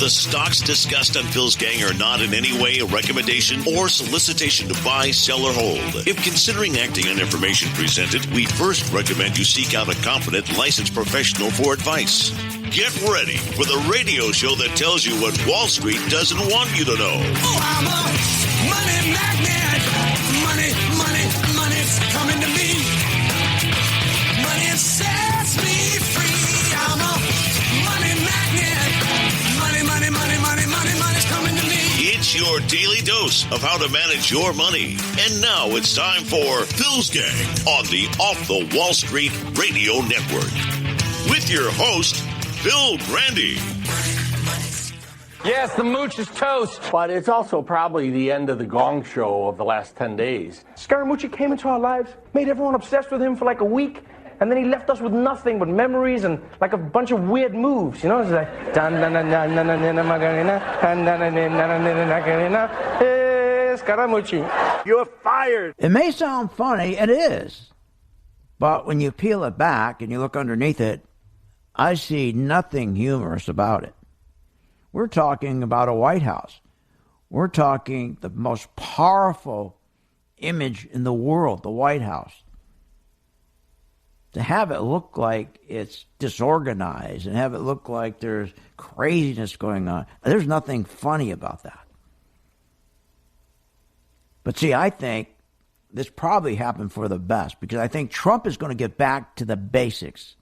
The stocks discussed on Phil's Gang are not in any way a recommendation or solicitation to buy, sell, or hold. If considering acting on information presented, we first recommend you seek out a competent, licensed professional for advice. Get ready for the radio show that tells you what Wall Street doesn't want you to know. Oh, I'm a money magnet. Money, money, money's coming to me. Money sets me free. I'm a money magnet. Money, money, money, money, money, money's coming to me. It's your daily dose of how to manage your money. And now it's time for Phil's Gang on the Off the Wall Street Radio Network. With your host, Phil Grandy. Yes, the mooch is toast. But it's also probably the end of the gong show of the last 10 days. Scaramucci came into our lives, made everyone obsessed with him for like a week, and then he left us with nothing but memories and like a bunch of weird moves. You know, it's like Scaramucci, you're fired. It may sound funny, it is. But when you peel it back and you look underneath it, I see nothing humorous about it. We're talking about a White House. We're talking the most powerful image in the world, the White House. To have it look like it's disorganized and have it look like there's craziness going on, there's nothing funny about that. But see, I think this probably happened for the best because I think Trump is going to get back to the basics.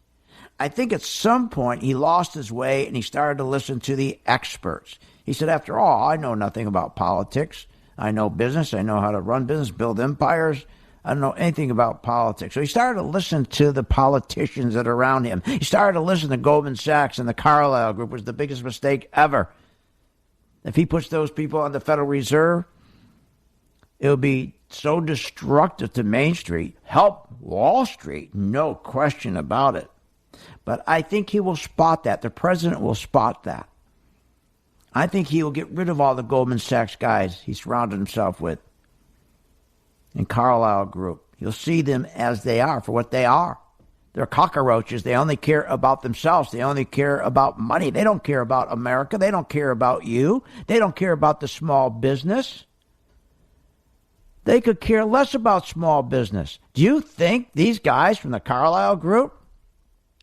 I think at some point he lost his way and he started to listen to the experts. He said, after all, I know nothing about politics. I know business. I know how to run business, build empires. I don't know anything about politics. So he started to listen to the politicians that are around him. He started to listen to Goldman Sachs and the Carlyle Group, which was the biggest mistake ever. If he puts those people on the Federal Reserve, it'll be so destructive to Main Street. Help Wall Street, no question about it. But I think he will spot that. The president will spot that. I think he will get rid of all the Goldman Sachs guys he surrounded himself with. And Carlyle Group. You'll see them as they are, for what they are. They're cockroaches. They only care about themselves. They only care about money. They don't care about America. They don't care about you. They don't care about the small business. They could care less about small business. Do you think these guys from the Carlyle Group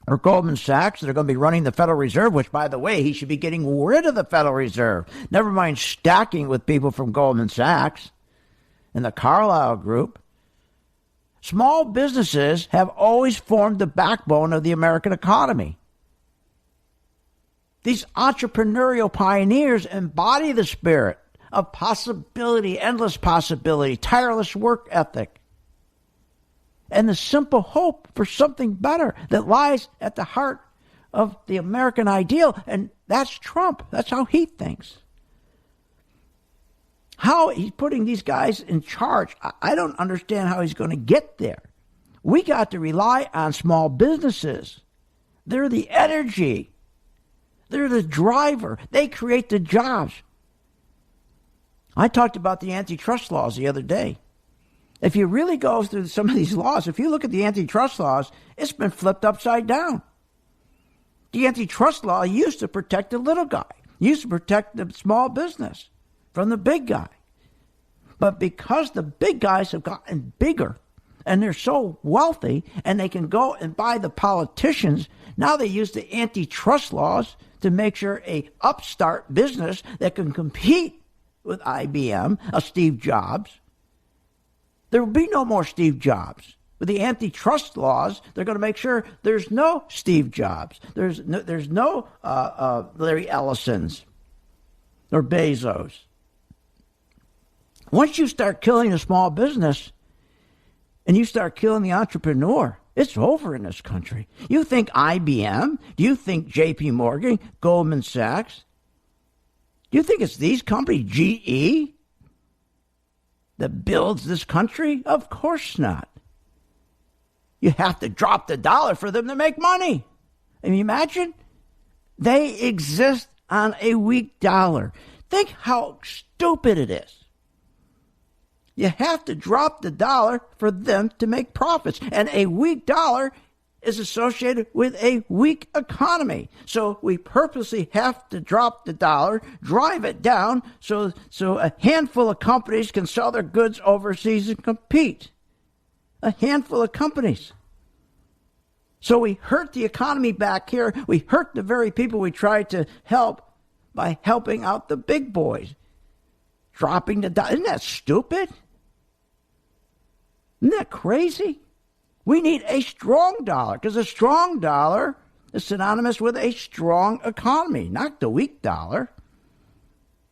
or Goldman Sachs that are going to be running the Federal Reserve, which, by the way, he should be getting rid of the Federal Reserve, never mind stacking with people from Goldman Sachs and the Carlyle Group. Small businesses have always formed the backbone of the American economy. These entrepreneurial pioneers embody the spirit of possibility, endless possibility, tireless work ethic, and the simple hope for something better that lies at the heart of the American ideal. And that's Trump. That's how he thinks. How he's putting these guys in charge, I don't understand how he's going to get there. We got to rely on small businesses. They're the energy. They're the driver. They create the jobs. I talked about the antitrust laws the other day. If you really go through some of these laws, if you look at the antitrust laws, it's been flipped upside down. The antitrust law used to protect the little guy, used to protect the small business from the big guy. But because the big guys have gotten bigger and they're so wealthy and they can go and buy the politicians, now they use the antitrust laws to make sure a upstart business that can compete with IBM, a Steve Jobs. There will be no more Steve Jobs. With the antitrust laws, they're going to make sure there's no Steve Jobs. There's no Larry Ellisons or Bezos. Once you start killing a small business and you start killing the entrepreneur, it's over in this country. You think IBM? Do you think JP Morgan, Goldman Sachs? Do you think it's these companies, GE, that builds this country? Of course not. You have to drop the dollar for them to make money. Can you imagine? They exist on a weak dollar. Think how stupid it is. You have to drop the dollar for them to make profits. And a weak dollar is associated with a weak economy. So we purposely have to drop the dollar, drive it down, so a handful of companies can sell their goods overseas and compete. A handful of companies. So we hurt the economy back here. We hurt the very people we tried to help by helping out the big boys. Dropping the dollar. Isn't that stupid? Isn't that crazy? We need a strong dollar, because a strong dollar is synonymous with a strong economy, not the weak dollar.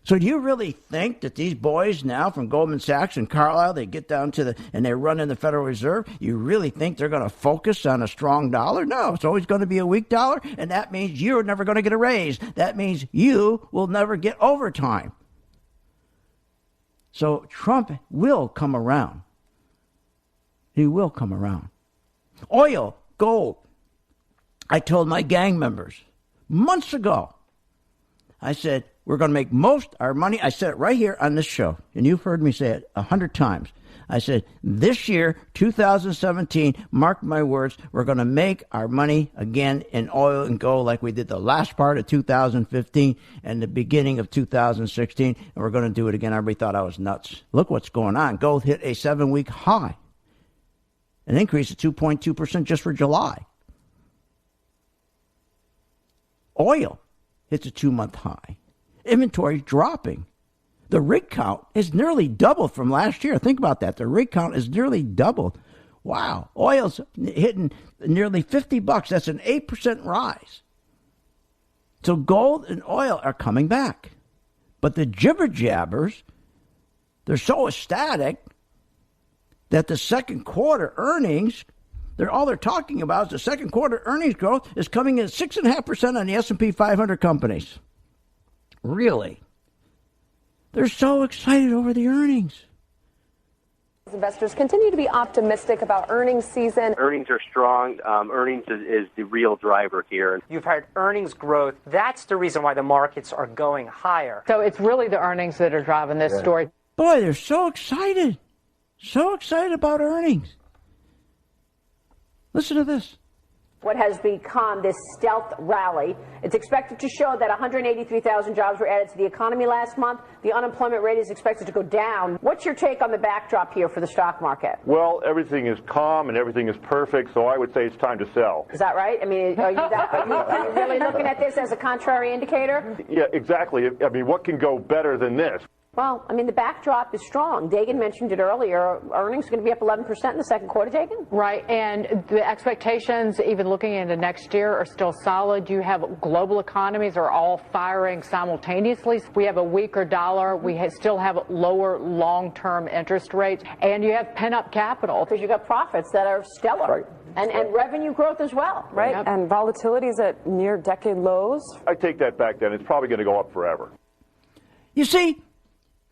So do you really think that these boys now from Goldman Sachs and Carlyle, they get down to and they run in the Federal Reserve, you really think they're going to focus on a strong dollar? No, it's always going to be a weak dollar, and that means you're never going to get a raise. That means you will never get overtime. So Trump will come around. He will come around. Oil, gold. I told my gang members months ago, I said, we're going to make most our money. I said it right here on this show, and you've heard me say it 100 times. I said, this year, 2017, mark my words, we're going to make our money again in oil and gold like we did the last part of 2015 and the beginning of 2016, and we're going to do it again. Everybody thought I was nuts. Look what's going on. Gold hit a 7-week high, an increase of 2.2% just for July. Oil hits a 2-month high. Inventory dropping. The rig count is nearly doubled from last year. Think about that. The rig count is nearly doubled. Wow. Oil's hitting nearly $50. That's an 8% rise. So gold and oil are coming back. But the jibber jabbers, they're so ecstatic that the second quarter earnings, all they're talking about is the second quarter earnings growth is coming in at 6.5% on the S&P 500 companies. Really? They're so excited over the earnings. Investors continue to be optimistic about earnings season. Earnings are strong. Earnings is the real driver here. You've had earnings growth. That's the reason why the markets are going higher. So it's really the earnings that are driving this story. Boy, they're so excited. So excited about earnings. Listen to this. What has become this stealth rally. It's expected to show that 183,000 jobs were added to the economy last month. The unemployment rate is expected to go down. What's your take on the backdrop here for the stock market? Well, everything is calm and everything is perfect, so I would say it's time to sell. Is that right? I mean, are you really looking at this as a contrary indicator? Yeah, exactly. I mean, what can go better than this? Well, I mean, the backdrop is strong. Dagan mentioned it earlier. Earnings are going to be up 11% in the second quarter, Dagan? Right, and the expectations, even looking into next year, are still solid. You have global economies are all firing simultaneously. We have a weaker dollar. We still have lower long-term interest rates, and you have pent-up capital. Because you've got profits that are stellar. Right. And revenue growth as well. Right, Yep. and volatility is at near-decade lows. I take that back then. It's probably going to go up forever. You see,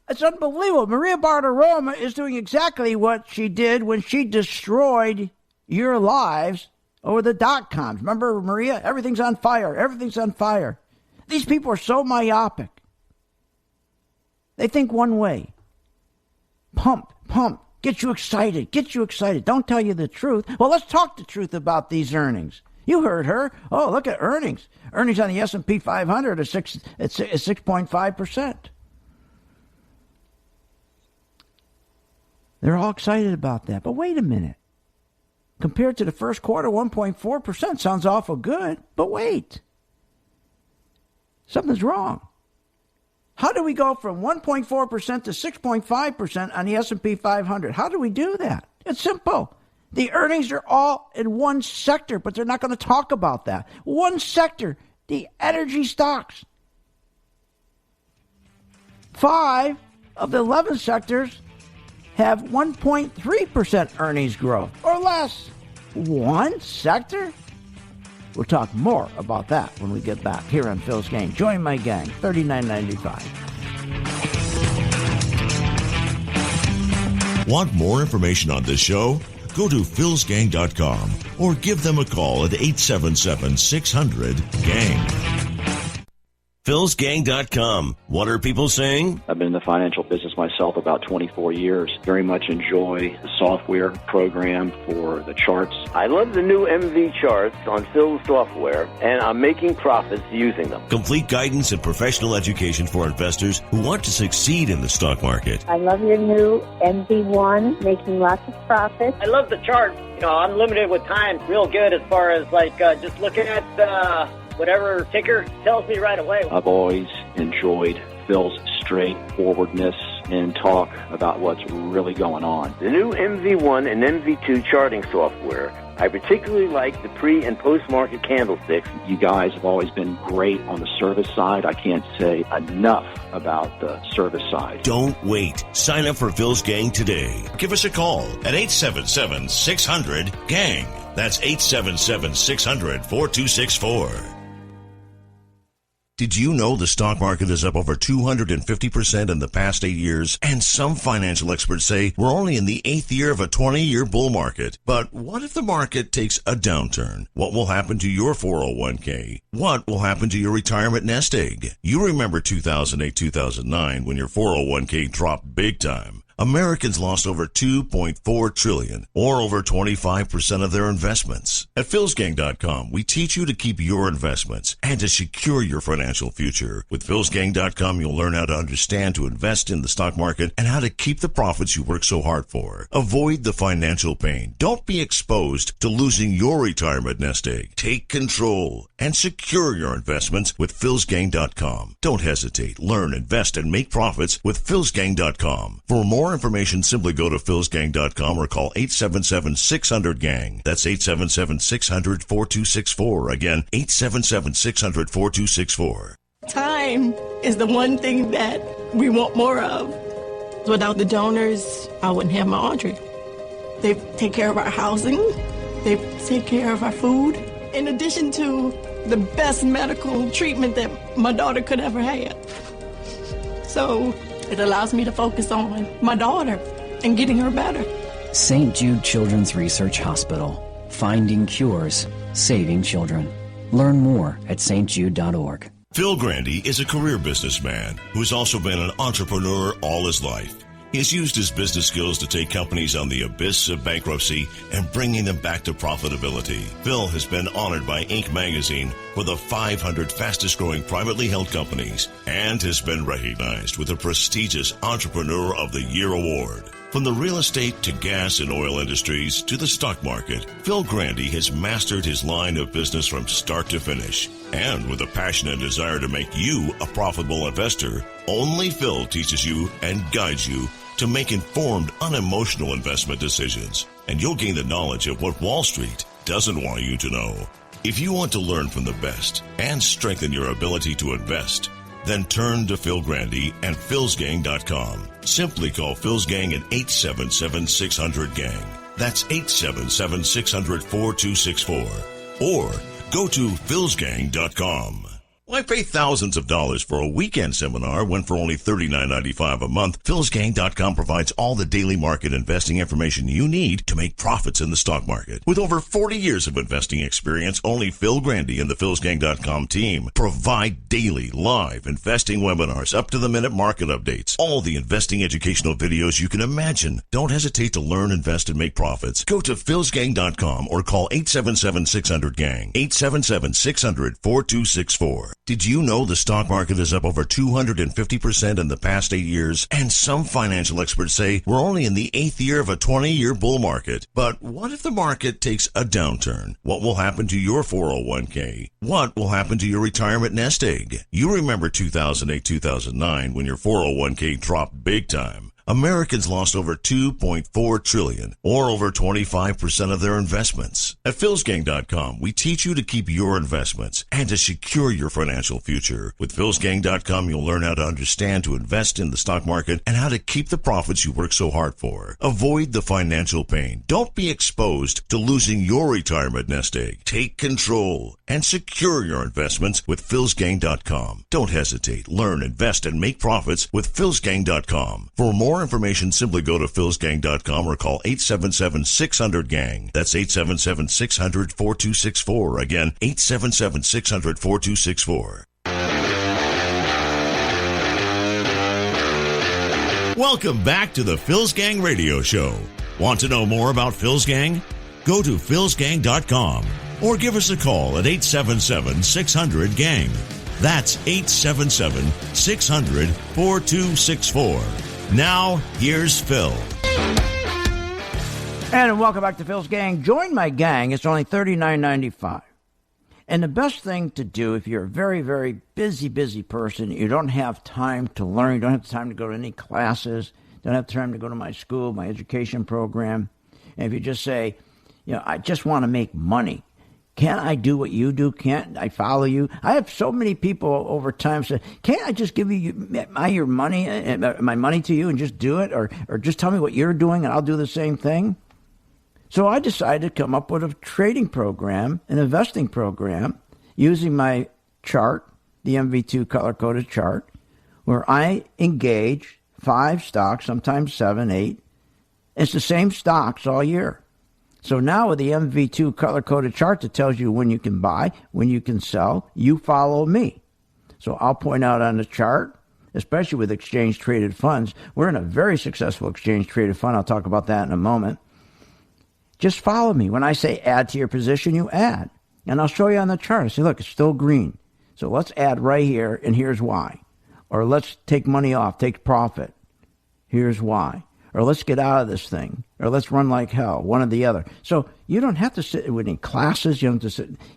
it's unbelievable. Maria Bartiromo is doing exactly what she did when she destroyed your lives over the dot-coms. Remember, Maria? Everything's on fire. Everything's on fire. These people are so myopic. They think one way. Pump, pump. Get you excited. Get you excited. Don't tell you the truth. Well, let's talk the truth about these earnings. You heard her. Oh, look at earnings. Earnings on the S&P 500 are 6.5%. They're all excited about that. But wait a minute. Compared to the first quarter, 1.4% sounds awful good. But wait. Something's wrong. How do we go from 1.4% to 6.5% on the S&P 500? How do we do that? It's simple. The earnings are all in one sector, but they're not going to talk about that. One sector, the energy stocks. 5 of the 11 sectors have 1.3% earnings growth or less. One sector? We'll talk more about that when we get back here on Phil's Gang. Join my gang, $39.95. Want more information on this show? Go to philsgang.com or give them a call at 877-600-GANG. philsgang.com. What are people saying? I've been in the financial business myself about 24 years. Very much enjoy the software program for the charts. I love the new MV charts on Phil's software, and I'm making profits using them. Complete guidance and professional education for investors who want to succeed in the stock market. I love your new MV1, making lots of profits. I love the chart. You know, I'm limited with time. Real good as far as just looking at whatever ticker tells me right away. I've always enjoyed Phil's straightforwardness and talk about what's really going on. The new MV1 and MV2 charting software. I particularly like the pre- and post-market candlesticks. You guys have always been great on the service side. I can't say enough about the service side. Don't wait. Sign up for Phil's Gang today. Give us a call at 877-600-GANG. That's 877-600-4264. Did you know the stock market is up over 250% in the past 8 years? And some financial experts say we're only in the 8th year of a 20-year bull market. But what if the market takes a downturn? What will happen to your 401k? What will happen to your retirement nest egg? You remember 2008-2009 when your 401k dropped big time. Americans lost over $2.4 trillion, or over 25% of their investments. At philsgang.com, we teach you to keep your investments and to secure your financial future. With philsgang.com, you'll learn how to understand to invest in the stock market and how to keep the profits you work so hard for. Avoid the financial pain. Don't be exposed to losing your retirement nest egg. Take control and secure your investments with philsgang.com. Don't hesitate. Learn, invest, and make profits with philsgang.com. For more information, simply go to philsgang.com or call 877-600-GANG. That's 877-600-4264. Again, 877-600-4264. Time is the one thing that we want more of. Without the donors, I wouldn't have my Audrey. They take care of our housing. They take care of our food. In addition to the best medical treatment that my daughter could ever have. So it allows me to focus on my daughter and getting her better. St. Jude Children's Research Hospital. Finding cures, saving children. Learn more at stjude.org. Phil Grandy is a career businessman who's also been an entrepreneur all his life. He has used his business skills to take companies on the abyss of bankruptcy and bringing them back to profitability. Phil has been honored by Inc. magazine for the 500 fastest growing privately held companies and has been recognized with the prestigious Entrepreneur of the Year award. From the real estate to gas and oil industries to the stock market, Phil Grandy has mastered his line of business from start to finish. And with a passion and desire to make you a profitable investor, only Phil teaches you and guides you to make informed, unemotional investment decisions. And you'll gain the knowledge of what Wall Street doesn't want you to know. If you want to learn from the best and strengthen your ability to invest, then turn to Phil Grandy and philsgang.com. Simply call Phil's Gang at 877-600-GANG. That's 877-600-4264. Or go to philsgang.com. Why pay thousands of dollars for a weekend seminar when for only $39.95 a month? philsgang.com provides all the daily market investing information you need to make profits in the stock market. With over 40 years of investing experience, only Phil Grandy and the philsgang.com team provide daily live investing webinars, up-to-the-minute market updates, all the investing educational videos you can imagine. Don't hesitate to learn, invest, and make profits. Go to philsgang.com or call 877-600-GANG, 877-600-4264. Did you know the stock market is up over 250% in the past 8 years? And some financial experts say we're only in the 8th year of a 20-year bull market. But what if the market takes a downturn? What will happen to your 401k? What will happen to your retirement nest egg? You remember 2008-2009 when your 401k dropped big time. Americans lost over $2.4 trillion, or over 25% of their investments. At philsgang.com, we teach you to keep your investments and to secure your financial future. With philsgang.com, you'll learn how to understand to invest in the stock market and how to keep the profits you work so hard for. Avoid the financial pain. Don't be exposed to losing your retirement nest egg. Take control and secure your investments with philsgang.com. Don't hesitate. Learn, invest, and make profits with philsgang.com. For more information, simply go to philsgang.com or call 877-600-GANG. That's 877-600-4264. Again, 877-600-4264. Welcome back to the Phil's Gang Radio Show. Want to know more about Phil's Gang? Go to philsgang.com or give us a call at 877-600-GANG. That's 877-600-4264. Now, here's Phil. And welcome back to Phil's Gang. Join my gang. It's only $39.95. And the best thing to do if you're a very, very busy person, you don't have time to learn, you don't have time to go to any classes, don't have time to go to my school, my education program, and if you just say, I just want to make money. Can't I do what you do? Can't I follow you? I have so many people over time say, can't I just give you your money, my money to you and just do it? Or just tell me what you're doing and I'll do the same thing? So I decided to come up with a trading program, an investing program, using my chart, the MV2 color-coded chart, where I engage 5 stocks, sometimes 7, 8. It's the same stocks all year. So now with the MV2 color-coded chart that tells you when you can buy, when you can sell, you follow me. So I'll point out on the chart, especially with exchange-traded funds. We're in a very successful exchange-traded fund. I'll talk about that in a moment. Just follow me. When I say add to your position, you add. And I'll show you on the chart. I say, look, it's still green. So let's add right here, and here's why. Or let's take money off, take profit. Here's why. Or let's get out of this thing. Or let's run like hell, one or the other. So you don't have to sit with any classes. You don't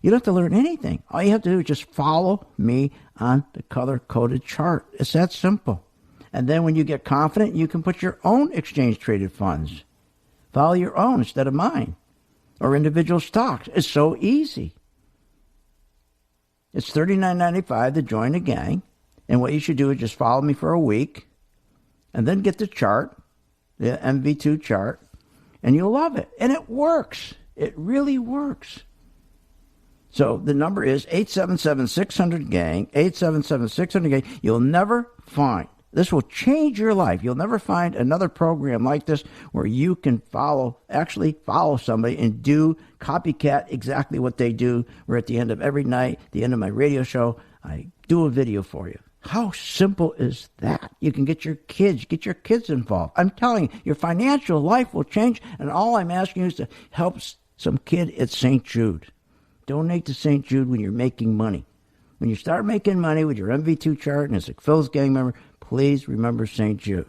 have to learn anything. All you have to do is just follow me on the color-coded chart. It's that simple. And then when you get confident, you can put your own exchange-traded funds. Follow your own instead of mine, or individual stocks. It's so easy. It's $39.95 to join the gang, and what you should do is just follow me for a week, and then get the chart, the MV2 chart, and you'll love it. And it works. It really works. So the number is 877-600-GANG, 877-600-GANG. You'll never find. This will change your life. You'll never find another program like this where you can actually follow somebody and do copycat exactly what they do. Where at the end of every night, the end of my radio show, I do a video for you. How simple is that? You can get your kids involved. I'm telling you, your financial life will change, and all I'm asking you is to help some kid at St. Jude. Donate to St. Jude when you're making money. When you start making money with your MV2 chart and as a Phil's Gang member, please remember St. Jude,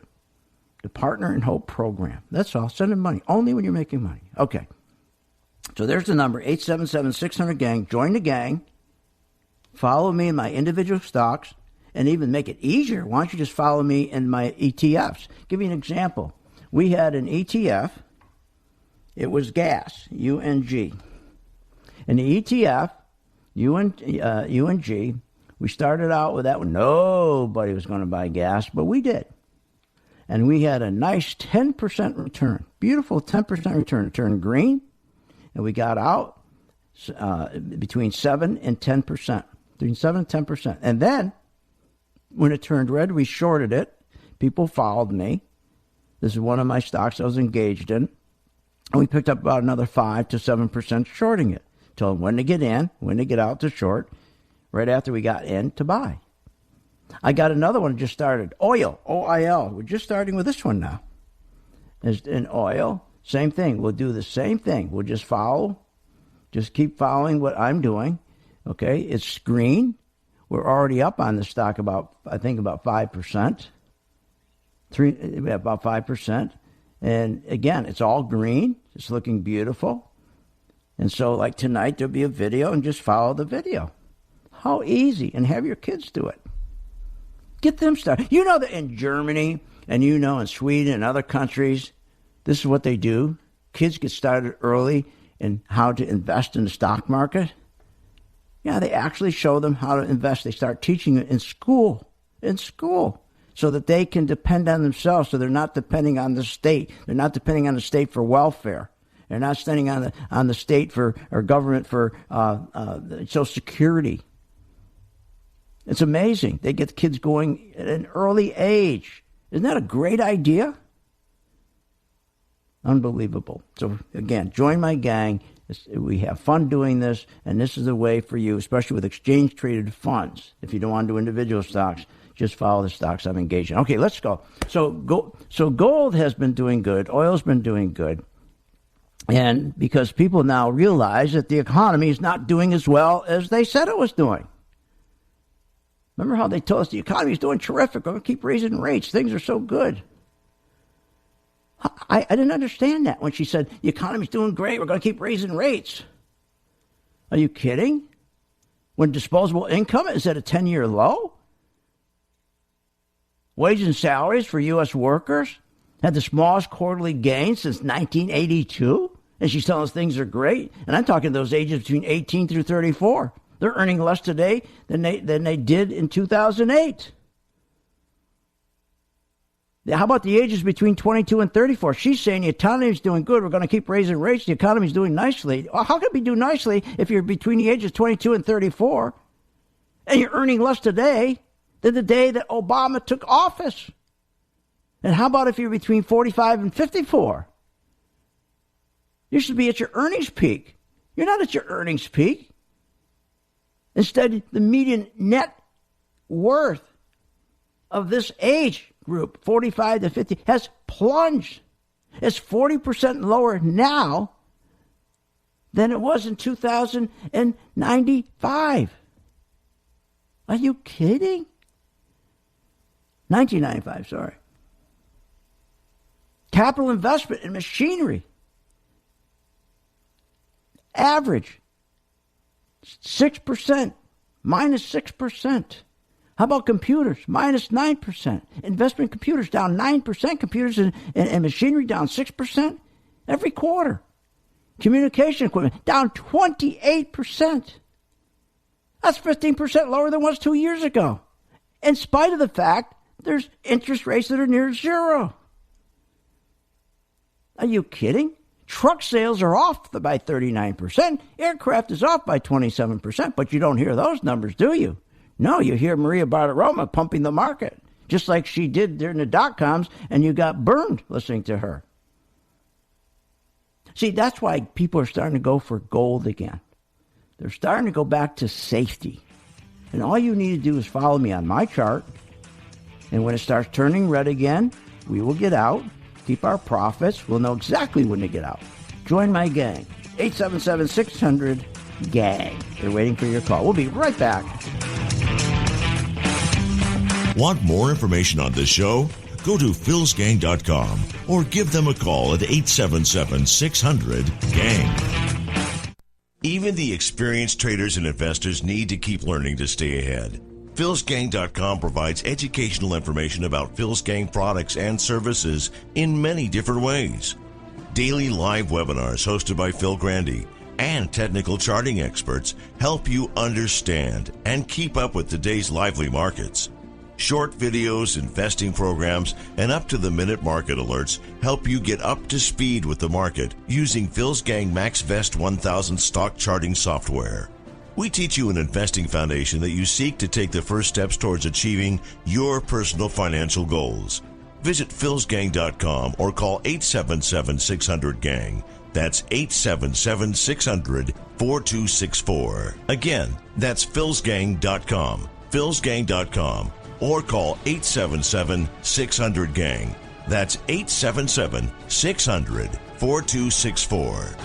the Partner in Hope program. That's all. Send them money. Only when you're making money. Okay. So there's the number, 877-600-GANG. Join the gang. Follow me in my individual stocks, and even make it easier. Why don't you just follow me in my ETFs? Give you an example. We had an ETF. It was gas, UNG. And the ETF, UNG, we started out with that one. Nobody was going to buy gas, but we did. And we had a nice 10% return. Beautiful 10% return. It turned green, and we got out between 7 and 10%. Between 7 and 10%. And then, when it turned red, we shorted it. People followed me. This is one of my stocks I was engaged in. And we picked up about another 5 to 7% shorting it. Told them when to get in, when to get out to short, right after we got in to buy. I got another one just started. Oil, OIL. We're just starting with this one now. In oil, same thing. We'll do the same thing. We'll just keep following what I'm doing. Okay, it's green. We're already up on the stock about 5%. About 5%. And again, it's all green. It's looking beautiful. And so like tonight, there'll be a video, and just follow the video. How easy. And have your kids do it. Get them started. You know that in Germany, and you know in Sweden and other countries, this is what they do. Kids get started early in how to invest in the stock market. Yeah, they actually show them how to invest. They start teaching it in school, so that they can depend on themselves, so they're not depending on the state. They're not depending on the state for welfare. They're not depending on the state or government for Social Security. It's amazing. They get the kids going at an early age. Isn't that a great idea? Unbelievable. So, again, join my gang. We have fun doing this, and this is the way for you, especially with exchange-traded funds. If you don't want to do individual stocks, Just follow the stocks I'm engaged in. Okay, let's go. So gold has been doing good. Oil's been doing good. And because people now realize that the economy is not doing as well as they said it was doing. Remember how they told us the economy is doing terrific. We're going to keep raising rates. Things are so good. I didn't understand that when she said the economy's doing great. We're going to keep raising rates. Are you kidding? When disposable income is at a 10-year low? Wages and salaries for U.S. workers had the smallest quarterly gain since 1982. And she's telling us things are great. And I'm talking those ages between 18 through 34. They're earning less today than they did in 2008. How about the ages between 22 and 34? She's saying the economy is doing good. We're going to keep raising rates. The economy is doing nicely. How can it be doing nicely if you're between the ages 22 and 34 and you're earning less today than the day that Obama took office? And how about if you're between 45 and 54? You should be at your earnings peak. You're not at your earnings peak. Instead, the median net worth of this age group, 45 to 50, has plunged. It's 40% lower now than it was in 2095. Are you kidding? 1995, sorry. Capital investment in machinery. Average 6%, minus 6%. How about computers? Minus 9%. Investment in computers down 9%. Computers and machinery down 6% every quarter. Communication equipment down 28%. That's 15% lower than it was 2 years ago. In spite of the fact there's interest rates that are near zero. Are you kidding? Truck sales are off by 39%. Aircraft is off by 27%. But you don't hear those numbers, do you? No, you hear Maria Bartiromo pumping the market, just like she did during the dot-coms, and you got burned listening to her. See, that's why people are starting to go for gold again. They're starting to go back to safety. And all you need to do is follow me on my chart. And when it starts turning red again, we will get out, keep our profits. We'll know exactly when to get out. Join my gang, 877-600-GANG. They're waiting for your call. We'll be right back. Want more information on this show? Go to philsgang.com or give them a call at 877-600-GANG. Even the experienced traders and investors need to keep learning to stay ahead. philsgang.com provides educational information about Phil's Gang products and services in many different ways. Daily live webinars hosted by Phil Grandy and technical charting experts help you understand and keep up with today's lively markets. Short videos, investing programs, and up-to-the-minute market alerts help you get up to speed with the market using Phil's Gang MaxVest 1000 stock charting software. We teach you an investing foundation that you seek to take the first steps towards achieving your personal financial goals. Visit philsgang.com or call 877-600-GANG. That's 877-600-4264. Again, that's philsgang.com. philsgang.com. Or call 877-600-GANG. That's 877-600-4264.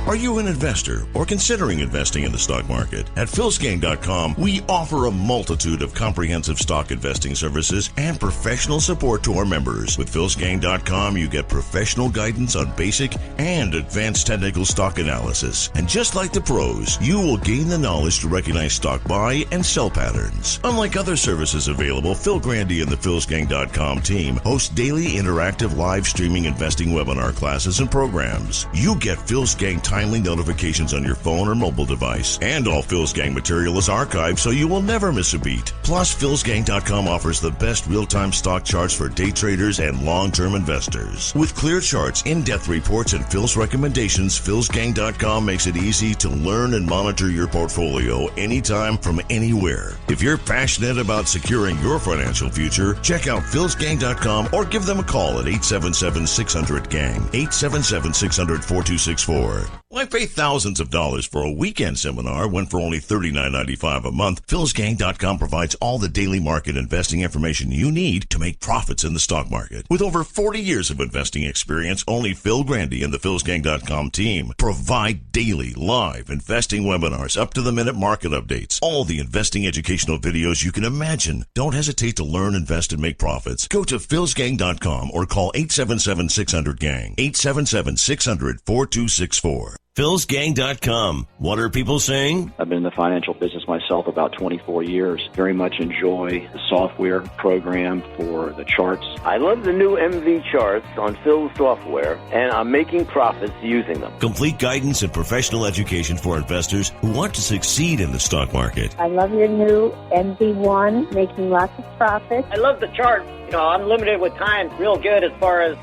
Are you an investor or considering investing in the stock market? At philsgang.com, we offer a multitude of comprehensive stock investing services and professional support to our members. With philsgang.com, you get professional guidance on basic and advanced technical stock analysis. And just like the pros, you will gain the knowledge to recognize stock buy and sell patterns. Unlike other services available, Phil Grandy and the philsgang.com team host daily interactive live streaming investing webinar classes and programs. You get Phil's Gang timely notifications on your phone or mobile device. And all Phil's Gang material is archived so you will never miss a beat. Plus, philsgang.com offers the best real-time stock charts for day traders and long-term investors. With clear charts, in-depth reports, and Phil's recommendations, philsgang.com makes it easy to learn and monitor your portfolio anytime from anywhere. If you're passionate about securing your financial future, check out philsgang.com or give them a call at 877-600-GANG, 877-600-4264. Why pay thousands of dollars for a weekend seminar when for only $39.95 a month, philsgang.com provides all the daily market investing information you need to make profits in the stock market. With over 40 years of investing experience, only Phil Grandy and the philsgang.com team provide daily live investing webinars, up-to-the-minute market updates, all the investing educational videos you can imagine. Don't hesitate to learn, invest, and make profits. Go to philsgang.com or call 877-600-GANG, 877-600-4264. philsgang.com. What are people saying? I've been in the financial business myself about 24 years. Very much enjoy the software program for the charts. I love the new MV charts on Phil's software, and I'm making profits using them. Complete guidance and professional education for investors who want to succeed in the stock market. I love your new MV1, making lots of profit. I love the chart. I'm limited with time. Real good as far as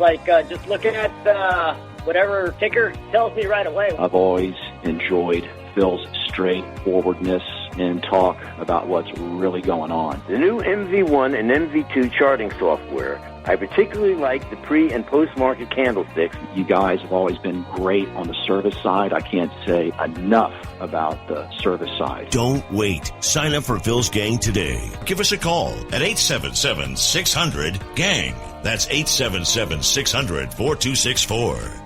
just looking at whatever ticker tells me right away. I've always enjoyed Phil's straightforwardness and talk about what's really going on. The new MV1 and MV2 charting software. I particularly like the pre- and post-market candlesticks. You guys have always been great on the service side. I can't say enough about the service side. Don't wait. Sign up for Phil's Gang today. Give us a call at 877-600-GANG. That's 877-600-4264.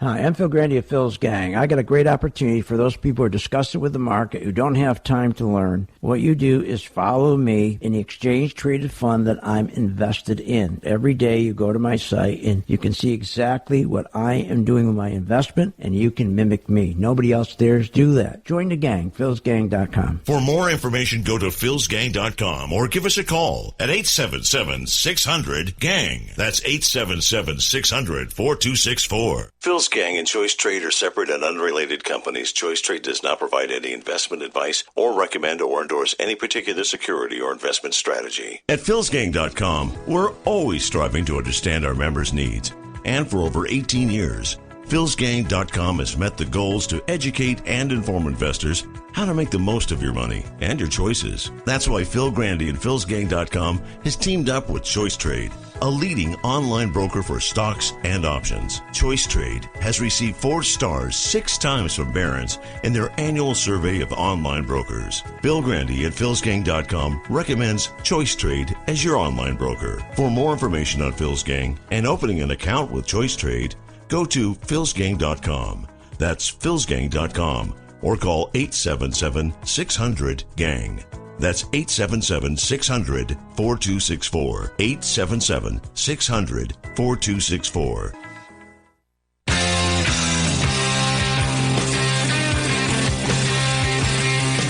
Hi, I'm Phil Grandy of Phil's Gang. I got a great opportunity for those people who are disgusted with the market, who don't have time to learn. What you do is follow me in the exchange-traded fund that I'm invested in. Every day you go to my site and you can see exactly what I am doing with my investment, and you can mimic me. Nobody else dares do that. Join the gang, philsgang.com. For more information, go to philsgang.com or give us a call at 877-600-GANG. That's 877-600-4264. Phil's Gang and Choice Trade are separate and unrelated companies. Choice Trade does not provide any investment advice or recommend or endorse any particular security or investment strategy. At philsgang.com, we're always striving to understand our members' needs. And for over 18 years, philsgang.com has met the goals to educate and inform investors how to make the most of your money and your choices. That's why Phil Grandy and philsgang.com has teamed up with Choice Trade, a leading online broker for stocks and options. Choice Trade has received 4 stars 6 times from Barron's in their annual survey of online brokers. Phil Grandy at philsgang.com recommends Choice Trade as your online broker. For more information on Phil's Gang and opening an account with Choice Trade, go to philsgang.com. That's philsgang.com or call 877-600-GANG. That's 877-600-4264. 877-600-4264.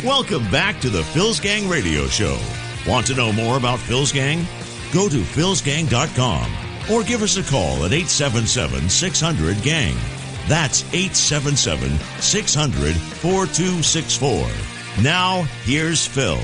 Welcome back to the Phil's Gang Radio Show. Want to know more about Phil's Gang? Go to philsgang.com or give us a call at 877-600-GANG. That's 877-600-4264. Now, here's Phil.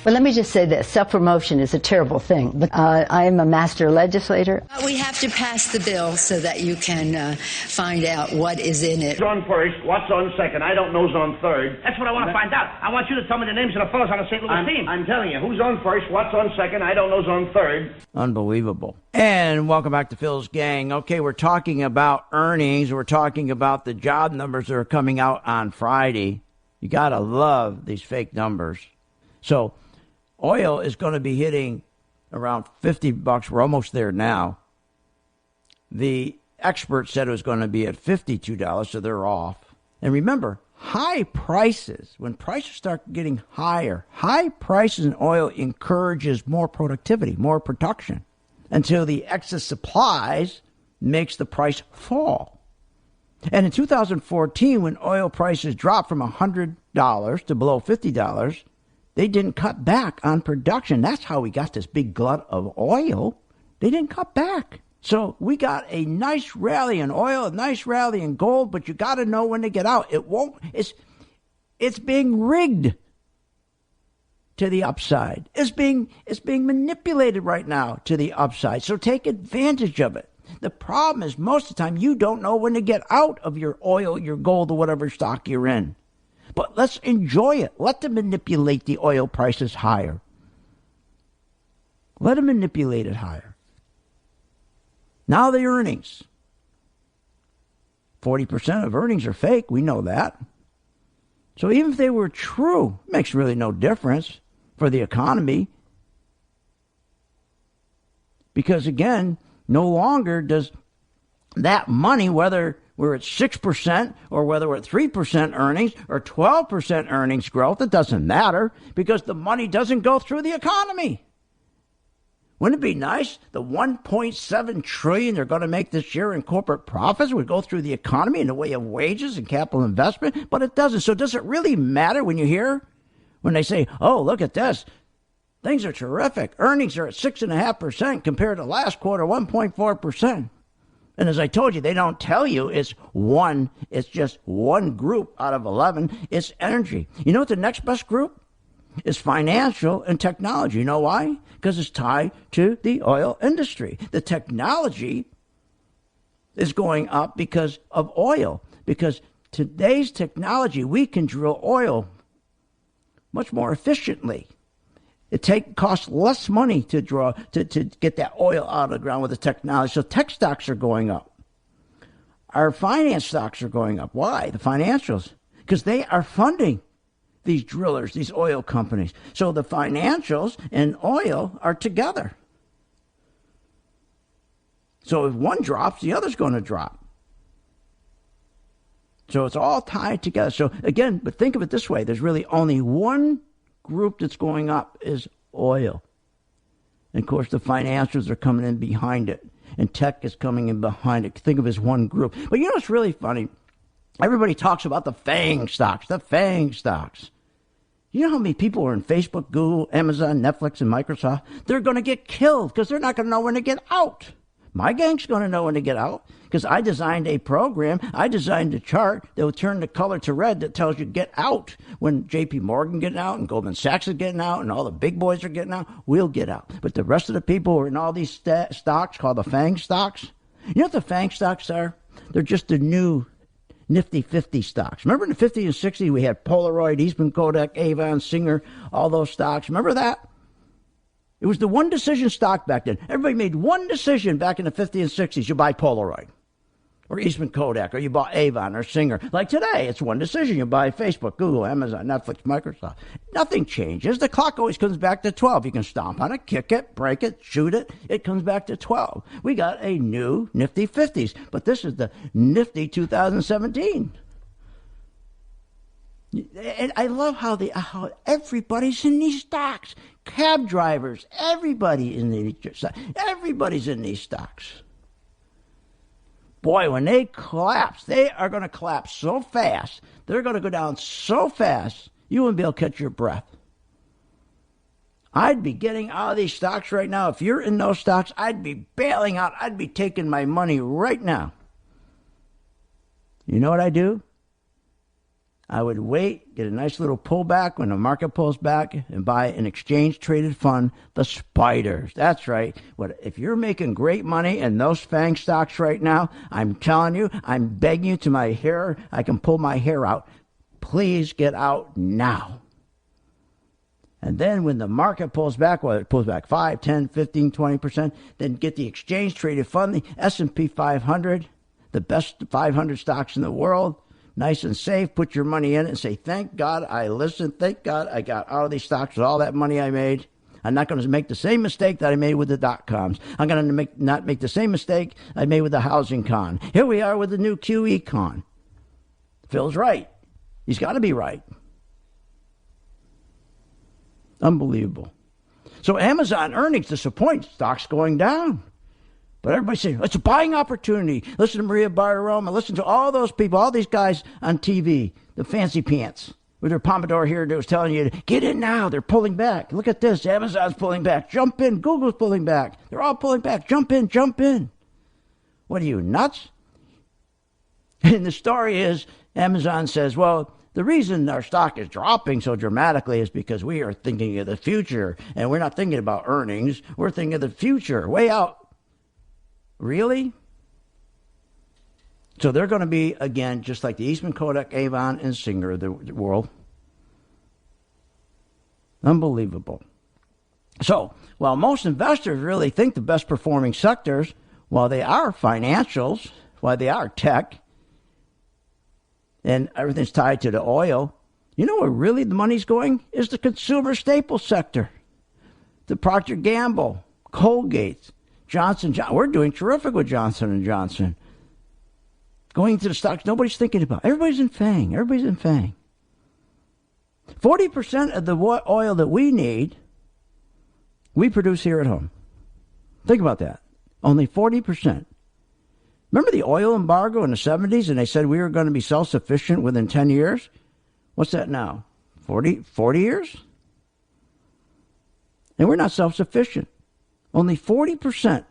Well, let me just say this. Self-promotion is a terrible thing. I am a master legislator. We have to pass the bill so that you can find out what is in it. Who's on first? What's on second? I don't know who's on third. That's what I want to find out. I want you to tell me the names of the fellows on the St. Louis team. I'm telling you, who's on first? What's on second? I don't know who's on third. Unbelievable. And welcome back to Phil's Gang. Okay, we're talking about earnings. We're talking about the job numbers that are coming out on Friday. You got to love these fake numbers. So oil is going to be hitting around $50. We're almost there now. The experts said it was going to be at $52, so they're off. And remember, high prices, when prices start getting higher, high prices in oil encourages more productivity, more production, until the excess supplies makes the price fall. And in 2014, when oil prices dropped from $100 to below $50, they didn't cut back on production. That's how we got this big glut of oil. They didn't cut back. So we got a nice rally in oil, a nice rally in gold, but you got to know when to get out. It's being rigged to the upside. It's being manipulated right now to the upside. So take advantage of it. The problem is most of the time you don't know when to get out of your oil, your gold, or whatever stock you're in. But let's enjoy it. Let them manipulate the oil prices higher. Let them manipulate it higher. Now the earnings. 40% of earnings are fake. We know that. So even if they were true, it makes really no difference for the economy. Because, again, no longer does that money, whether we're at 6% or whether we're at 3% earnings or 12% earnings growth, it doesn't matter because the money doesn't go through the economy. Wouldn't it be nice? The $1.7 trillion they're going to make this year in corporate profits would go through the economy in the way of wages and capital investment, but it doesn't. So does it really matter when they say, oh, look at this. Things are terrific. Earnings are at 6.5% compared to last quarter, 1.4%. And as I told you, they don't tell you it's just one group out of 11. It's energy. You know what the next best group is? Financial and technology. You know why? Because it's tied to the oil industry. The technology is going up because of oil. Because today's technology, we can drill oil much more efficiently. It costs less money to get that oil out of the ground with the technology. So tech stocks are going up. Our finance stocks are going up. Why? The financials. Because they are funding these drillers, these oil companies. So the financials and oil are together. So if one drops, the other's going to drop. So it's all tied together. So again, but think of it this way. There's really only one group that's going up is oil. And of course, the financials are coming in behind it. And tech is coming in behind it. Think of it as one group. But you know what's really funny? Everybody talks about the Fang stocks, You know how many people are in Facebook, Google, Amazon, Netflix, and Microsoft? They're going to get killed because they're not going to know when to get out. My gang's going to know when to get out because I designed a program. I designed a chart that will turn the color to red that tells you get out. When J.P. Morgan getting out and Goldman Sachs is getting out and all the big boys are getting out, we'll get out. But the rest of the people who are in all these stocks called the Fang stocks, you know what the Fang stocks are? They're just the new Nifty 50 stocks. Remember in the 50s and 60s we had Polaroid, Eastman Kodak, Avon, Singer, all those stocks. Remember that? It was the one decision stock back then. Everybody made one decision back in the 50s and 60s. You buy Polaroid or Eastman Kodak or you buy Avon or Singer. Like today, it's one decision. You buy Facebook, Google, Amazon, Netflix, Microsoft. Nothing changes. The clock always comes back to 12. You can stomp on it, kick it, break it, shoot it. It comes back to 12. We got a new Nifty 50s, but this is the Nifty 2017. And I love how everybody's in these stocks. Cab drivers, everybody's in these stocks. Boy, when they collapse, they are going to collapse so fast. They're going to go down so fast, you wouldn't be able to catch your breath. I'd be getting out of these stocks right now. If you're in those stocks, I'd be bailing out. I'd be taking my money right now. You know what I do? I would wait, get a nice little pullback when the market pulls back, and buy an exchange-traded fund, the spiders. That's right. If you're making great money in those Fang stocks right now, I'm telling you, I'm begging you to my hair, I can pull my hair out. Please get out now. And then when the market pulls back, whether it pulls back 5, 10, 15, 20%, then get the exchange-traded fund, the S&P 500, the best 500 stocks in the world. Nice and safe, put your money in it and say, thank God I listened. Thank God I got out of these stocks with all that money I made. I'm not going to make the same mistake that I made with the dot-coms. I'm going to not make the same mistake I made with the housing con. Here we are with the new QE con. Phil's right. He's got to be right. Unbelievable. So Amazon earnings disappoint. Stocks going down. But everybody's saying, it's a buying opportunity. Listen to Maria Bartiromo. Listen to all those people, all these guys on TV, the fancy pants with their pompadour here that was telling you, get in now. They're pulling back. Look at this. Amazon's pulling back. Jump in. Google's pulling back. They're all pulling back. Jump in. Jump in. What are you, nuts? And the story is, Amazon says, well, the reason our stock is dropping so dramatically is because we are thinking of the future, and we're not thinking about earnings. We're thinking of the future, way out. Really? So they're going to be, again, just like the Eastman Kodak, Avon, and Singer of the world. Unbelievable. So, while most investors really think the best performing sectors, while they are financials, while they are tech, and everything's tied to the oil. You know where really the money's going? Is the consumer staples sector. The Procter & Gamble, Colgate, Johnson & Johnson. We're doing terrific with Johnson & Johnson. Going to the stocks nobody's thinking about. Everybody's in Fang. 40% of the oil that we need, we produce here at home. Think about that. Only 40%. Remember the oil embargo in the 70s, and they said we were going to be self-sufficient within 10 years? What's that now? 40 years? And we're not self-sufficient. Only 40%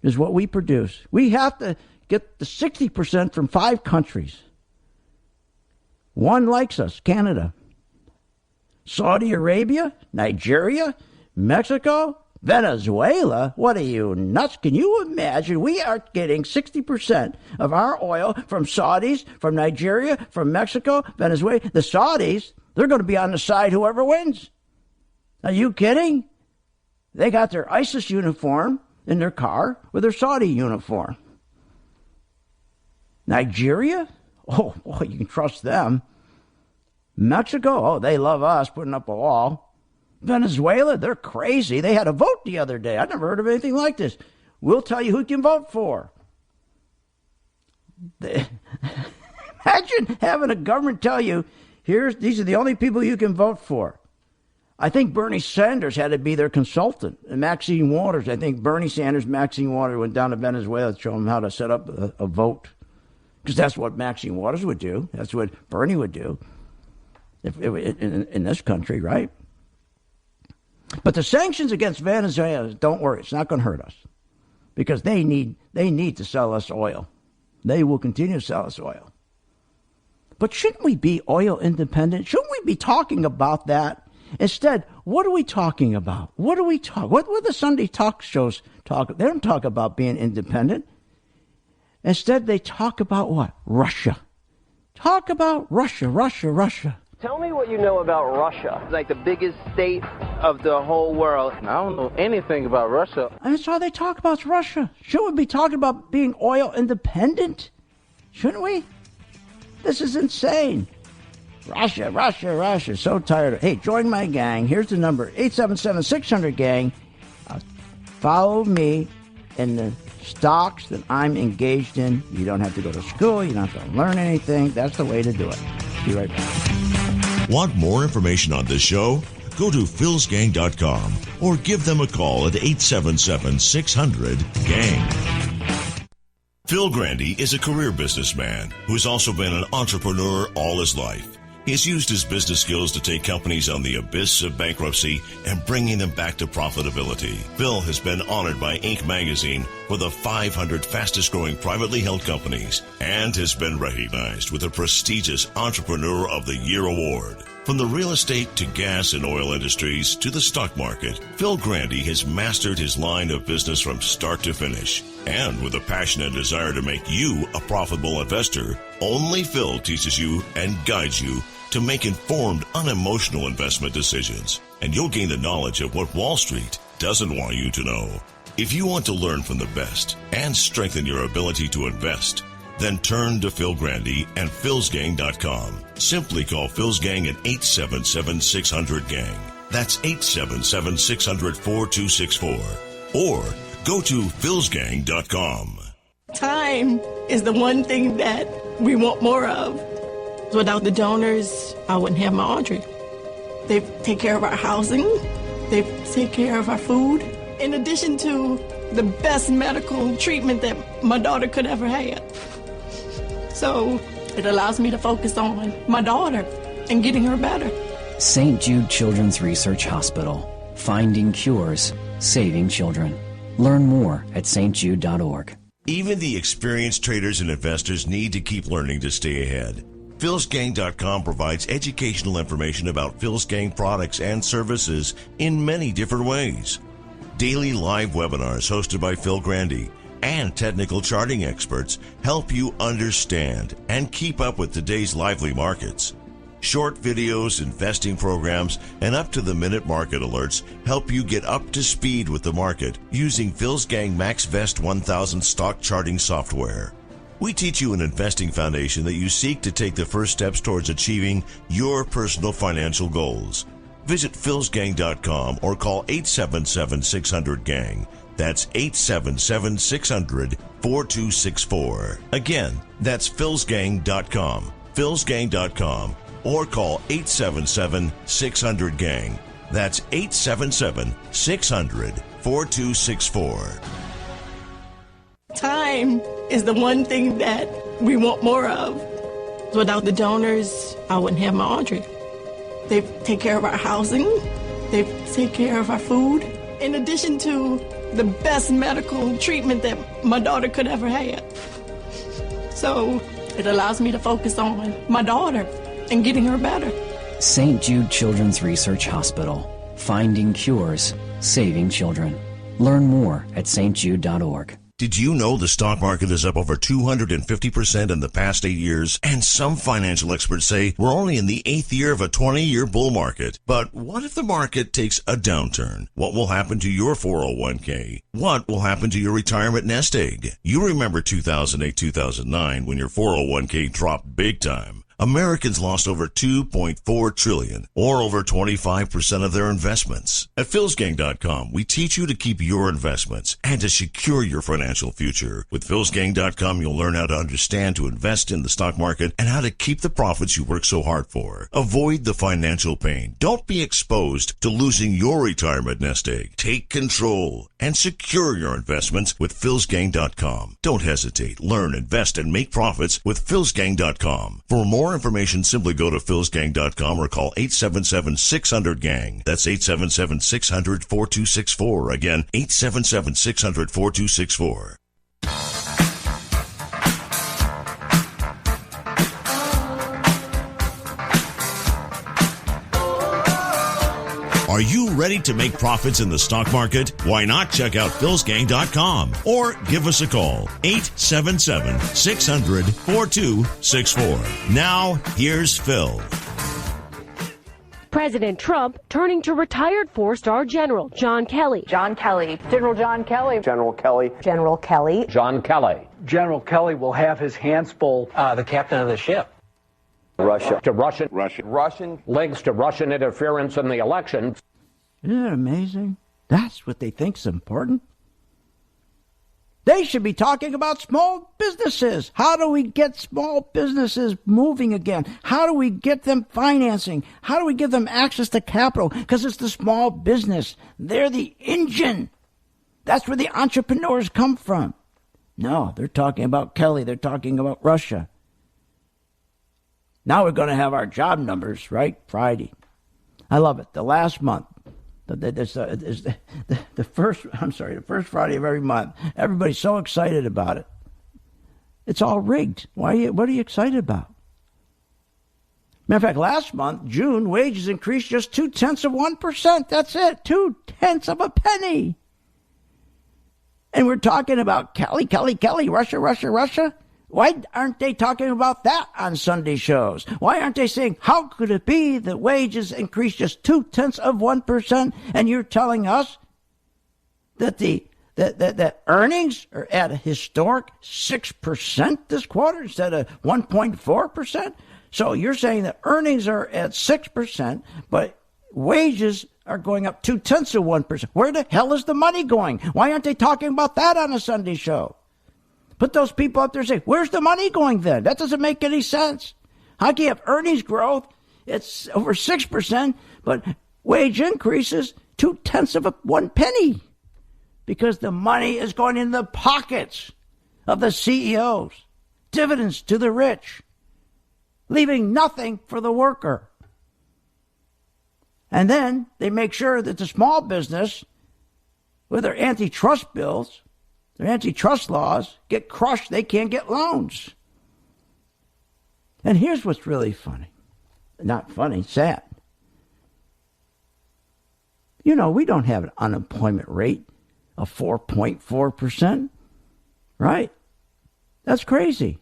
is what we produce. We have to get the 60% from 5 countries. One likes us, Canada. Saudi Arabia, Nigeria, Mexico, Venezuela. What are you, nuts? Can you imagine? We are getting 60% of our oil from Saudis, from Nigeria, from Mexico, Venezuela. The Saudis, they're going to be on the side whoever wins. Are you kidding? They got their ISIS uniform in their car with their Saudi uniform. Nigeria? Oh, boy, you can trust them. Mexico? Oh, they love us, putting up a wall. Venezuela? They're crazy. They had a vote the other day. I've never heard of anything like this. We'll tell you who you can vote for. Imagine having a government tell you, these are the only people you can vote for. I think Bernie Sanders had to be their consultant. And Maxine Waters, I think Bernie Sanders, Maxine Waters went down to Venezuela to show them how to set up a vote. Because that's what Maxine Waters would do. That's what Bernie would do in this country, right? But the sanctions against Venezuela, don't worry, it's not going to hurt us. Because they need to sell us oil. They will continue to sell us oil. But shouldn't we be oil independent? Shouldn't we be talking about that? Instead, what are we talking about? What the Sunday talk shows talk? They don't talk about being independent. Instead, they talk about what? Russia. Talk about Russia. Tell me what you know about Russia. It's like the biggest state of the whole world. I don't know anything about Russia. And that's all they talk about is Russia. Shouldn't we be talking about being oil independent? Shouldn't we? This is insane. Russia. So tired of. Hey, join my gang. Here's the number, 877-600-GANG. Follow me in the stocks that I'm engaged in. You don't have to go to school. You don't have to learn anything. That's the way to do it. Be right back. Want more information on this show? Go to philsgang.com or give them a call at 877-600-GANG. Phil Grandy is a career businessman who's also been an entrepreneur all his life. He has used his business skills to take companies on the abyss of bankruptcy and bringing them back to profitability. Phil has been honored by Inc. magazine for the 500 fastest growing privately held companies and has been recognized with a prestigious Entrepreneur of the Year award. From the real estate to gas and oil industries to the stock market, Phil Grandy has mastered his line of business from start to finish. And with a passion and desire to make you a profitable investor, only Phil teaches you and guides you to make informed, unemotional investment decisions. And you'll gain the knowledge of what Wall Street doesn't want you to know. If you want to learn from the best and strengthen your ability to invest, then turn to Phil Grandy and philsgang.com. Simply call Phil's Gang at 877-600-GANG. That's 877-600-4264. Or go to philsgang.com. Time is the one thing that we want more of. Without the donors, I wouldn't have my Audrey. They take care of our housing. They take care of our food. In addition to the best medical treatment that my daughter could ever have. So it allows me to focus on my daughter and getting her better. St. Jude Children's Research Hospital. Finding cures, saving children. Learn more at stjude.org. Even the experienced traders and investors need to keep learning to stay ahead. philsgang.com provides educational information about Phil's Gang products and services in many different ways. Daily live webinars hosted by Phil Grandy and technical charting experts help you understand and keep up with today's lively markets. Short videos, investing programs, and up-to-the-minute market alerts help you get up to speed with the market using Phil's Gang MaxVest 1000 stock charting software. We teach you an investing foundation that you seek to take the first steps towards achieving your personal financial goals. Visit philsgang.com or call 877-600-GANG. That's 877-600-4264. Again, that's philsgang.com. philsgang.com or call 877-600-GANG. That's 877-600-4264. Time is the one thing that we want more of. Without the donors, I wouldn't have my Audrey. They take care of our housing. They take care of our food. In addition to the best medical treatment that my daughter could ever have. So it allows me to focus on my daughter and getting her better. St. Jude Children's Research Hospital. Finding cures, saving children. Learn more at stjude.org. Did you know the stock market is up over 250% in the past 8 years? And some financial experts say we're only in the 8th year of a 20-year bull market. But what if the market takes a downturn? What will happen to your 401k? What will happen to your retirement nest egg? You remember 2008-2009 when your 401k dropped big time. Americans lost over $2.4 trillion, or over 25% of their investments. At philsgang.com, we teach you to keep your investments and to secure your financial future. With philsgang.com, you'll learn how to understand to invest in the stock market and how to keep the profits you work so hard for. Avoid the financial pain. Don't be exposed to losing your retirement nest egg. Take control and secure your investments with philsgang.com. Don't hesitate. Learn, invest, and make profits with philsgang.com. For more information, simply go to philsgang.com or call 877-600-GANG. That's 877-600-4264. Again, 877-600-4264. Are you ready to make profits in the stock market? Why not check out philsgang.com or give us a call, 877-600-4264. Now, here's Phil. President Trump turning to retired four-star General John Kelly. John Kelly. General John Kelly. General Kelly. General Kelly. John Kelly. General Kelly will have his hands full. The captain of the ship. Russia. To Russian links to Russian interference in the election. Isn't it amazing? That's what they think's important. They should be talking about small businesses. How do we get small businesses moving again? How do we get them financing? How do we give them access to capital? Because it's the small business. They're the engine. That's where the entrepreneurs come from. No, they're talking about Kelly. They're talking about Russia. Now we're going to have our job numbers, right? Friday. I love it. The last month, the first Friday of every month. Everybody's so excited about it. It's all rigged. What are you excited about? Matter of fact, last month, June, wages increased just 0.2%. That's it. 0.2 of a penny. And we're talking about Kelly, Russia. Why aren't they talking about that on Sunday shows? Why aren't they saying, how could it be that wages increased just 0.2%, and you're telling us that that earnings are at a historic 6% this quarter instead of 1.4%? So you're saying that earnings are at 6%, but wages are going up 0.2%. Where the hell is the money going? Why aren't they talking about that on a Sunday show? Put those people up there and say, where's the money going then? That doesn't make any sense. How can you have earnings growth? It's over 6%, but wage increases 0.2 of one penny because the money is going in the pockets of the CEOs, dividends to the rich, leaving nothing for the worker. And then they make sure that the small business, with their antitrust bills, their antitrust laws, get crushed. They can't get loans. And here's what's really funny. Not funny, sad. You know, we don't have an unemployment rate of 4.4%, right? That's crazy.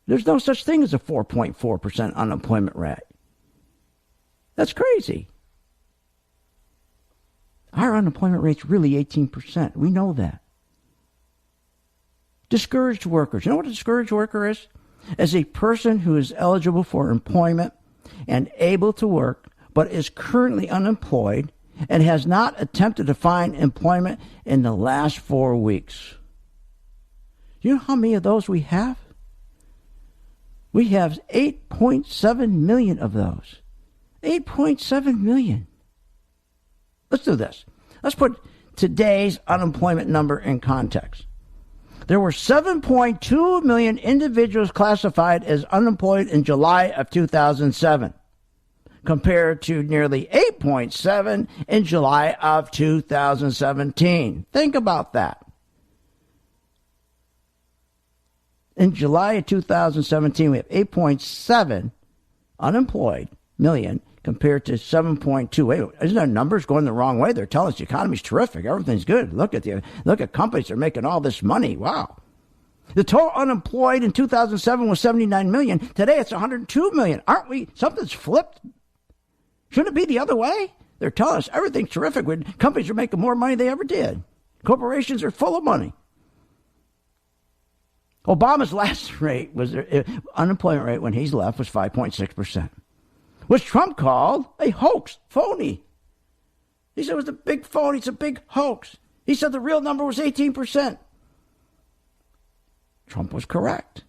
There's no such thing as a 4.4% unemployment rate. That's crazy. Our unemployment rate's really 18%. We know that. Discouraged workers. You know what a discouraged worker is? As a person who is eligible for employment and able to work, but is currently unemployed and has not attempted to find employment in the last 4 weeks. You know how many of those we have? We have 8.7 million of those. 8.7 million. Let's do this. Let's put today's unemployment number in context. There were 7.2 million individuals classified as unemployed in July of 2007, compared to nearly 8.7 in July of 2017. Think about that. In July of 2017, we have 8.7 unemployed million compared to 7.2. Wait, isn't our numbers going the wrong way? They're telling us the economy's terrific. Everything's good. Look at companies that are making all this money. Wow. The total unemployed in 2007 was 79 million. Today it's 102 million. Aren't we? Something's flipped. Shouldn't it be the other way? They're telling us everything's terrific when companies are making more money than they ever did. Corporations are full of money. Obama's last rate was unemployment rate when he's left was 5.6%. Which Trump called a hoax, phony. He said it was a big phony, it's a big hoax. He said the real number was 18%. Trump was correct.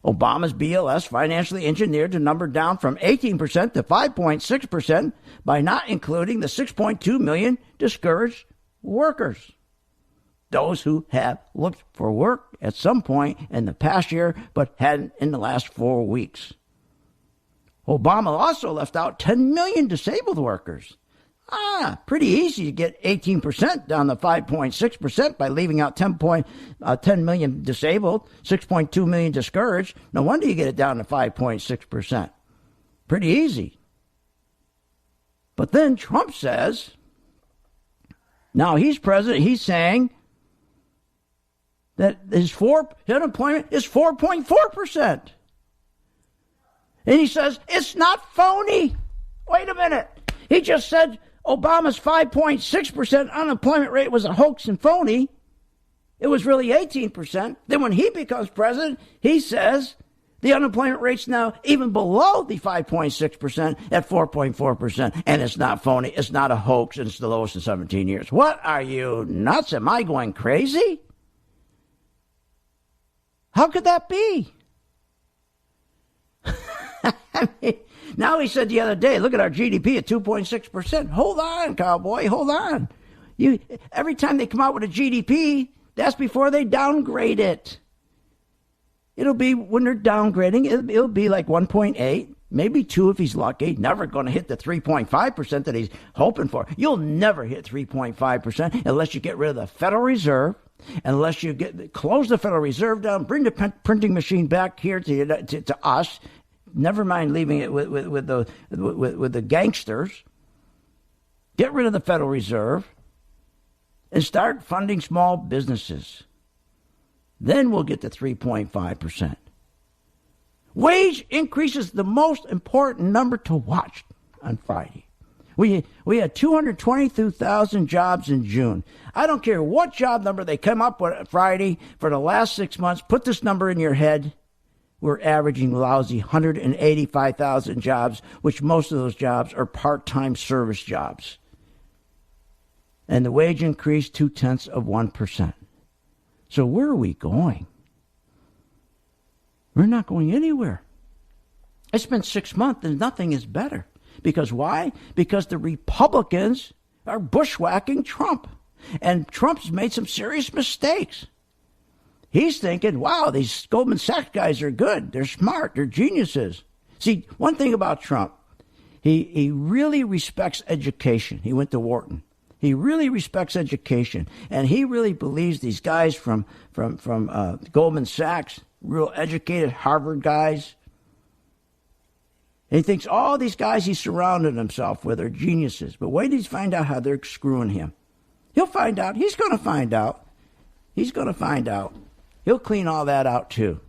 Obama's BLS financially engineered the number down from 18% to 5.6% by not including the 6.2 million discouraged workers. Those who have looked for work at some point in the past year but hadn't in the last 4 weeks. Obama also left out 10 million disabled workers. Pretty easy to get 18% down to 5.6% by leaving out 10 million disabled, 6.2 million discouraged. No wonder you get it down to 5.6%. Pretty easy. But then Trump says, now he's president, he's saying that his unemployment is 4.4%. And he says, it's not phony. Wait a minute. He just said Obama's 5.6% unemployment rate was a hoax and phony. It was really 18%. Then when he becomes president, he says the unemployment rate's now even below the 5.6% at 4.4%. And it's not phony. It's not a hoax. And it's the lowest in 17 years. What are you nuts? Am I going crazy? How could that be? I mean, now he said the other day, look at our GDP at 2.6%. Hold on, cowboy, hold on. Every time they come out with a GDP, that's before they downgrade it. It'll be, when they're downgrading, it'll be like 1.8, maybe 2 if he's lucky. Never going to hit the 3.5% that he's hoping for. You'll never hit 3.5% unless you get rid of the Federal Reserve, unless you close the Federal Reserve down, bring the printing machine back here to us. Never mind leaving it with the gangsters. Get rid of the Federal Reserve and start funding small businesses. Then we'll get to 3.5%. Wage increase is the most important number to watch on Friday. We had 222,000 jobs in June. I don't care what job number they come up with Friday for the last 6 months. Put this number in your head. We're averaging lousy 185,000 jobs, which most of those jobs are part-time service jobs. And the wage increase 0.2%. So where are we going? We're not going anywhere. It's been 6 months and nothing is better. Because why? Because the Republicans are bushwhacking Trump. And Trump's made some serious mistakes. He's thinking, wow, these Goldman Sachs guys are good. They're smart. They're geniuses. See, one thing about Trump, he really respects education. He went to Wharton. He really respects education. And he really believes these guys from Goldman Sachs, real educated Harvard guys. And he thinks all these guys he surrounded himself with are geniuses. But wait till he finds out how they're screwing him. He'll find out. He's going to find out. He's going to find out. He'll clean all that out too.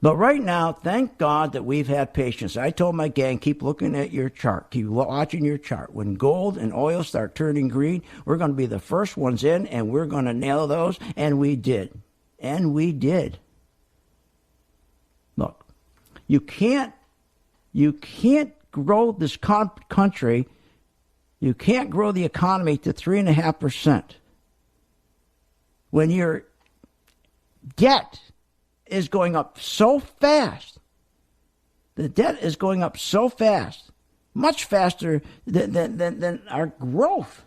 But right now, thank God that we've had patience. I told my gang, keep looking at your chart. Keep watching your chart. When gold and oil start turning green, we're going to be the first ones in, and we're going to nail those. And we did. And we did. Look, you can't grow this country. You can't grow the economy to 3.5% when your debt is going up so fast. The debt is going up so fast, much faster than our growth.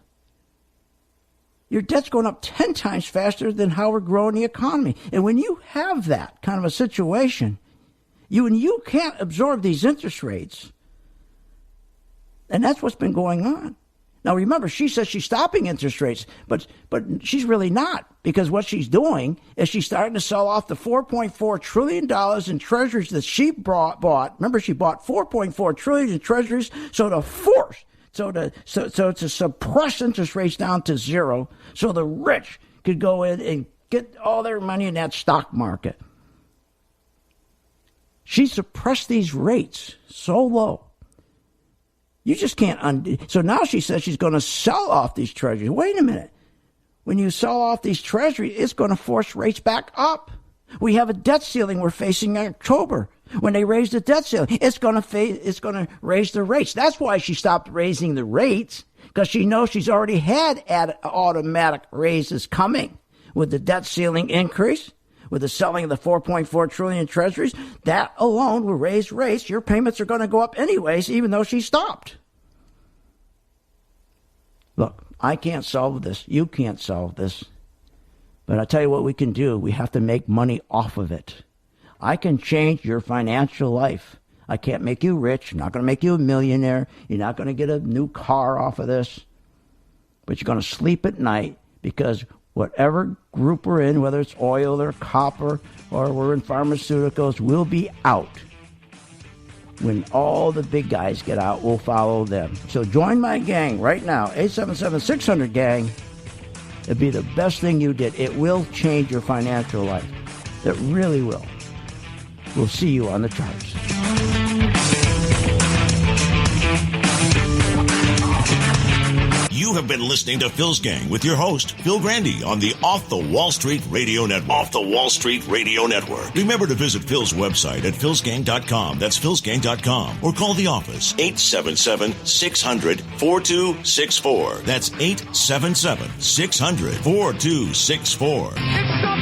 Your debt's going up 10 times faster than how we're growing the economy. And when you have that kind of a situation, you can't absorb these interest rates. And that's what's been going on. Now, remember, she says she's stopping interest rates, but she's really not, because what she's doing is she's starting to sell off the $4.4 trillion in treasuries that she bought. Remember, she bought $4.4 trillion in treasuries to suppress interest rates down to zero, so the rich could go in and get all their money in that stock market. She suppressed these rates so low. You just can't undo. So now she says she's going to sell off these treasuries. Wait a minute. When you sell off these treasuries, it's going to force rates back up. We have a debt ceiling we're facing in October. When they raise the debt ceiling, it's going to raise the rates. That's why she stopped raising the rates, because she knows she's already had automatic raises coming with the debt ceiling increase. With the selling of the $4.4 trillion treasuries, that alone will raise rates. Your payments are going to go up anyways, even though she stopped. Look, I can't solve this. You can't solve this. But I'll tell you what we can do. We have to make money off of it. I can change your financial life. I can't make you rich. I'm not going to make you a millionaire. You're not going to get a new car off of this. But you're going to sleep at night, because whatever group we're in, whether it's oil or copper or we're in pharmaceuticals, we'll be out. When all the big guys get out, we'll follow them. So join my gang right now, 877-600-GANG. It'd be the best thing you did. It will change your financial life. It really will. We'll see you on the charts. You have been listening to Phil's Gang with your host, Phil Grandy, on the Off the Wall Street Radio Network. Off the Wall Street Radio Network. Remember to visit Phil's website at philsgang.com. That's philsgang.com. Or call the office, 877-600-4264. That's 877-600-4264.